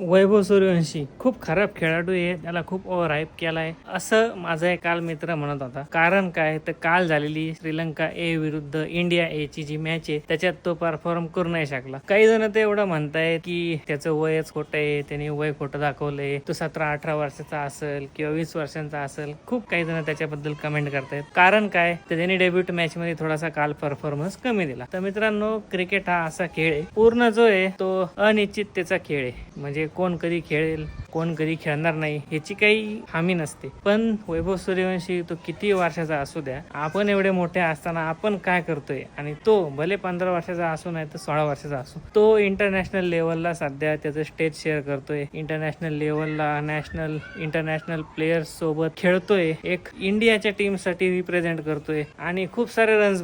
वैभव सूर्यवंशी खूप खराब खेळाडू आहे, त्याला खूप ओव्हर हाईप केलाय असं माझा एक काल मित्र म्हणत होता. कारण काय तर काल झालेली श्रीलंका ए विरुद्ध इंडिया ए ची जी मॅच आहे त्याच्यात तो परफॉर्म करू नाही शकला. काही जण ते एवढं म्हणतायत की त्याचं वयच खोटं आहे, त्याने वय खोटं दाखवलंय, तो 17-18 वर्षाचा असेल किंवा 20 वर्षांचा असेल. खूप काही जण त्याच्याबद्दल कमेंट करतायत. कारण काय तर त्याने डेब्यूट मॅच मध्ये थोडासा काल परफॉर्मन्स कमी दिला. तर मित्रांनो, क्रिकेट हा असा खेळ आहे, पूर्ण जो आहे तो अनिश्चिततेचा खेळ आहे. म्हणजे कोण कधी खेळेल, कोण कधी खेळणार नाही ह्याची काही हमी नसते. पण वैभव सूर्यवंशी तो किती वर्षाचा असू द्या, आपण एवढे मोठे असताना आपण काय करतोय, आणि तो भले 15 वर्षाचा असू नाही तर 16 वर्षाचा असू, तो इंटरनॅशनल लेवलला सध्या त्याचं स्टेज शेअर करतोय. इंटरनॅशनल लेवलला नॅशनल इंटरनॅशनल प्लेयर्स सोबत खेळतोय, एक इंडियाच्या टीम साठी रिप्रेझेंट करतोय आणि खूप सारे रन्स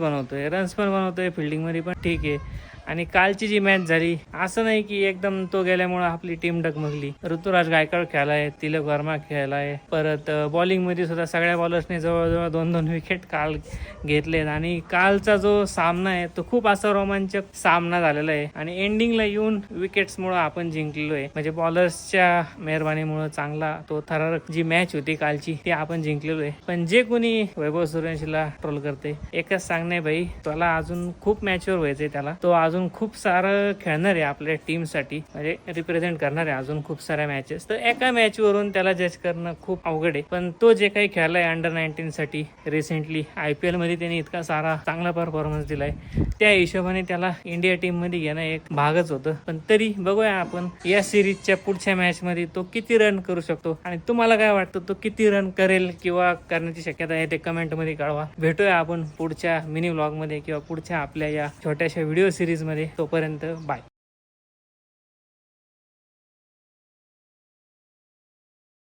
पण बनवतोय, फिल्डिंग मध्ये पण ठीक आहे. आणि कालची जी मॅच झाली, असं नाही की एकदम तो गेल्यामुळे आपली टीम डगमगली. ऋतुराज गायकवाड खेळलाय, तिलक वर्मा खेळलाय, परत बॉलिंग मध्ये सुद्धा सगळ्या बॉलर्सने जवळजवळ 2-2 विकेट काल घेतलेत. आणि कालचा जो सामना आहे तो खूप असा रोमांचक सामना झालेला आहे आणि एंडिंगला येऊन विकेट्समुळे आपण जिंकलेलो आहे. म्हणजे बॉलर्सच्या मेहरबानीमुळे चांगला तो थरारक जी मॅच होती कालची ती आपण जिंकलेलो आहे. पण जे कोणी वैभव सूर्यवंशीला ट्रोल करते, एकच सांगणे भाई, त्याला अजून खूप मॅचवर व्हायचंय. त्याला तो अजून खूप सारं खेळणार आहे आपल्या टीम साठी, म्हणजे रिप्रेझेंट करणार आहे अजून खूप साऱ्या मॅचेस. तर एका मॅच वरून त्याला जज करणं खूप अवघड आहे. पण तो जे काही खेळलाय अंडर 19 साठी रिसेंटली IPL मध्ये त्याने इतका सारा चांगला परफॉर्मन्स दिलाय, त्या हिशोबाने त्याला इंडिया टीम मध्ये घेणं एक भागच होतं. पण तरी बघूया आपण या सिरीजच्या पुढच्या मॅच मध्ये तो किती रन करू शकतो, आणि तुम्हाला काय वाटतं तो किती रन करेल किंवा करण्याची शक्यता आहे ते कमेंट मध्ये कळवा. भेटूया आपण पुढच्या मिनी व्लॉग मध्ये किंवा पुढच्या आपल्या या छोट्याशा व्हिडिओ सिरीज मध्ये. तोपर्यंत बाय.